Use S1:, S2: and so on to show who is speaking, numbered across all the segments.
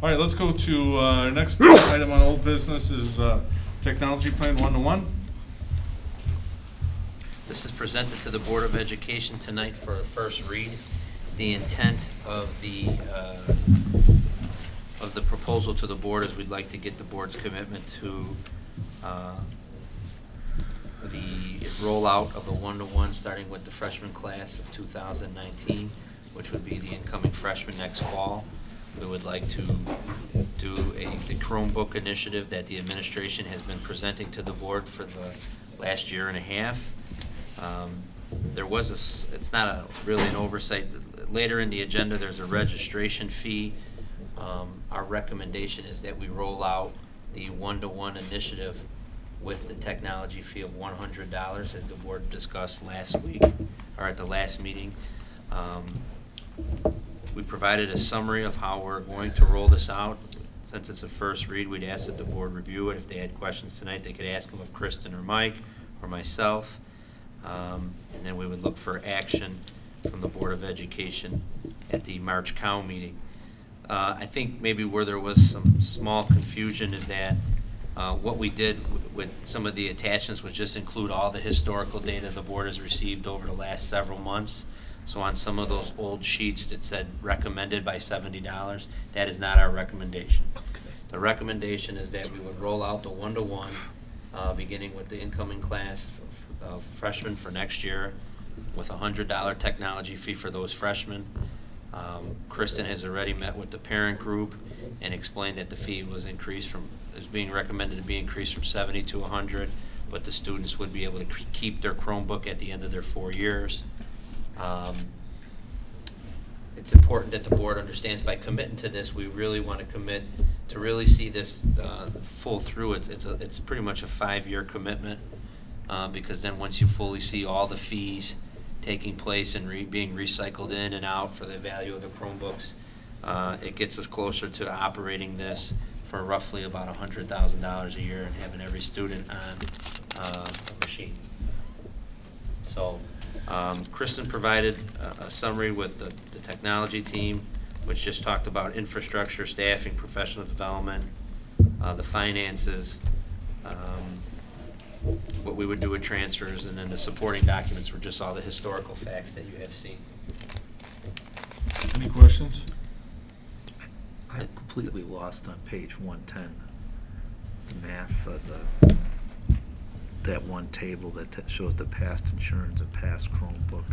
S1: All right, let's go to our next item on old business is technology plan 1-to-1.
S2: This is presented to the Board of Education tonight for a first read. The intent of the proposal to the board is we'd like to get the board's commitment to the rollout of the 1-to-1, starting with the freshman class of 2019, which would be the incoming freshmen next fall. We would like to do the Chromebook initiative that the administration has been presenting to the board for the last year and a half. There was it's not really an oversight. Later in the agenda, there's a registration fee. Our recommendation is that we roll out the 1-to-1 initiative with the technology fee of $100, as the board discussed last week, or at the last meeting. We provided a summary of how we're going to roll this out. Since it's a first read, we'd ask that the board review it. If they had questions tonight, they could ask them of Kristen or Mike or myself. And then we would look for action from the Board of Education at the March Cow meeting. I think maybe where there was some small confusion is that what we did with some of the attachments was just include all the historical data the board has received over the last several months. So on some of those old sheets that said recommended by $70, that is not our recommendation. The recommendation is that we would roll out the 1-to-1, beginning with the incoming class of freshmen for next year, with a $100 technology fee for those freshmen. Kristen has already met with the parent group and explained that the fee was being recommended to be increased from 70 to 100, but the students would be able to keep their Chromebook at the end of their 4 years. It's important that the board understands by committing to this, we really want to commit to really see this full through. It's pretty much a 5-year commitment, because then once you fully see all the fees taking place and being recycled in and out for the value of the Chromebooks, it gets us closer to operating this for roughly about $100,000 a year and having every student on a machine. So Kristen provided a summary with the technology team, which just talked about infrastructure, staffing, professional development, the finances, what we would do with transfers, and then the supporting documents were just all the historical facts that you have seen.
S1: Any questions?
S3: I'm completely lost on page 110. The math of that one table that shows the past insurance and past Chromebook.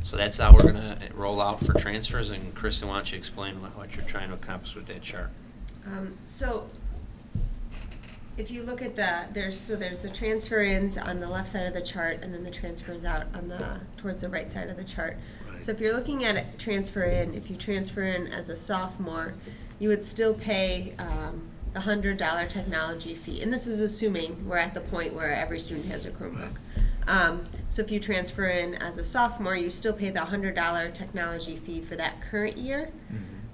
S2: So that's how we're going to roll out for transfers. And Kristen, why don't you explain what you're trying to accomplish with that chart?
S4: So if you look at there's the transfer ins on the left side of the chart, and then the transfers out on towards the right side of the chart.
S3: Right.
S4: So if you're looking at it, transfer in, if you transfer in as a sophomore, you would still pay the $100 technology fee, and this is assuming we're at the point where every student has a Chromebook. So if you transfer in as a sophomore, you still pay the $100 technology fee for that current year,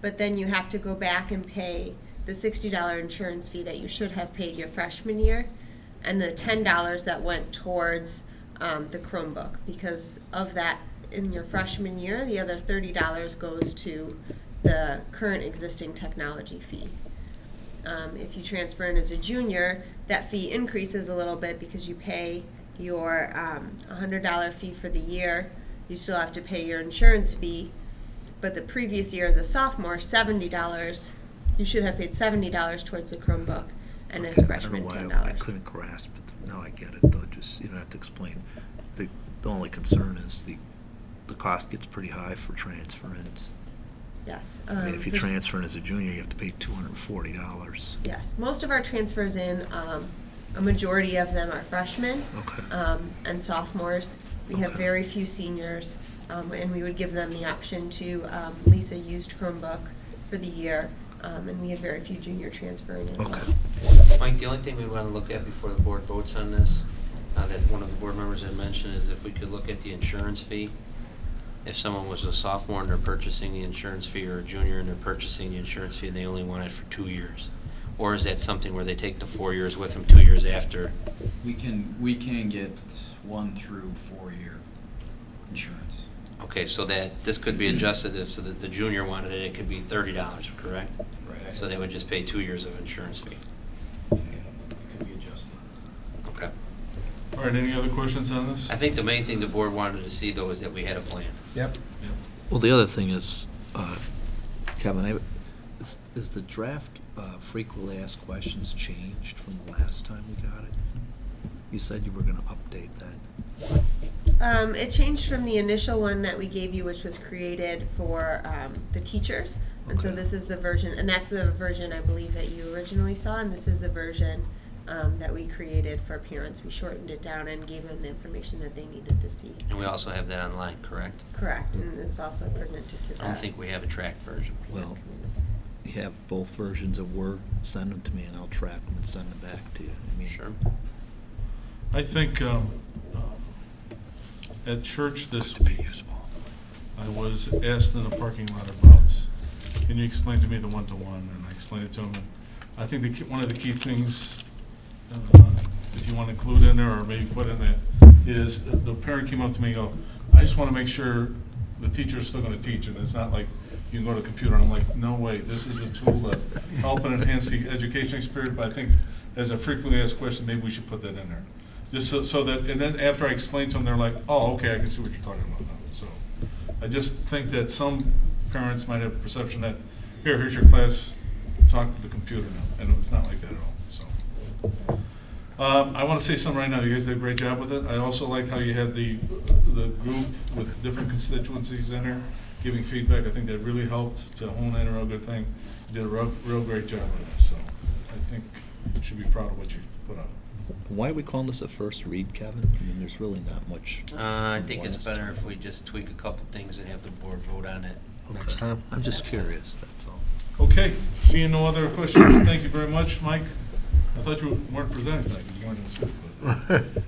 S4: but then you have to go back and pay the $60 insurance fee that you should have paid your freshman year, and the $10 that went towards the Chromebook. Because of that, in your freshman year, the other $30 goes to the current existing technology fee. If you transfer in as a junior, that fee increases a little bit because you pay your $100 fee for the year. You still have to pay your insurance fee, but the previous year as a sophomore, $70, you should have paid $70 towards the Chromebook, and as a freshman,
S3: I don't know
S4: $10.
S3: why I couldn't grasp it. Now I get it, though. Just, you don't have to explain. The only concern is the cost gets pretty high for transfer-ins.
S4: Yes.
S3: I mean, if you transfer in as a junior, you have to pay $240.
S4: Yes, most of our transfers in, a majority of them are freshmen.
S3: Okay.
S4: And sophomores. We have
S3: Okay.
S4: very few seniors, and we would give them the option to lease a used Chromebook for the year, and we have very few junior transferring as
S3: Okay.
S4: well.
S2: Mike, the only thing we want to look at before the board votes on this, that one of the board members had mentioned, is if we could look at the insurance fee. If someone was a sophomore and they're purchasing the insurance fee, or a junior and they're purchasing the insurance fee and they only want it for 2 years? Or is that something where they take the 4 years with them 2 years after?
S5: We can get 1 through 4 year insurance.
S2: Okay, so that this could be adjusted if, so that the junior wanted it, it could be $30, correct?
S5: Right.
S2: So they would just pay 2 years of insurance fee.
S5: Yeah, it could be adjusted.
S2: Okay.
S1: All right, any other questions on this?
S2: I think the main thing the board wanted to see, though, is that we had a plan.
S5: Yep.
S3: Well, the other thing is, Kevin, is the draft frequently asked questions changed from the last time we got it? You said you were gonna update that.
S4: It changed from the initial one that we gave you, which was created for the teachers. And so
S3: Okay.
S4: this is the version, and that's the version I believe that you originally saw, and this is the version that we created for parents. We shortened it down and gave them the information that they needed to see.
S2: And we also have that online, correct?
S4: Correct, and it's also presented to
S2: I
S4: the.
S2: don't think we have a tracked version.
S3: Well, you have both versions of Word, send them to me and I'll track them and send them back to you. I mean,
S2: Sure.
S1: I think at church this week, I was asked in the parking lot about, can you explain to me the one-to-one? And I explained it to him. And I think one of the key things, if you want to include in there or maybe put in there, is the parent came up to me and go, I just want to make sure the teacher's still going to teach, and it's not like you can go to a computer. And I'm like, no way, this is a tool to help and enhance the education experience, but I think as a frequently asked question, maybe we should put that in there. Just so that, and then after I explained to them, they're like, oh, okay, I can see what you're talking about now. So I just think that some parents might have a perception that, here's your class, talk to the computer now, and it's not like that at all, so. I want to say something right now. You guys did a great job with it. I also liked how you had the group with different constituencies in there giving feedback. I think that really helped to hone in a real good thing. You did a real great job with it, so I think you should be proud of what you put out.
S3: why are we calling this a first read, Kevin? I mean, there's really not much.
S2: I
S3: from
S2: think
S3: the
S2: it's
S3: last
S2: better
S3: time.
S2: if we just tweak a couple things and have the board vote on it.
S5: Next time.
S3: I'm just curious, that's all.
S1: Okay, seeing no other questions, thank you very much, Mike. I thought you weren't presenting tonight, you joined us. But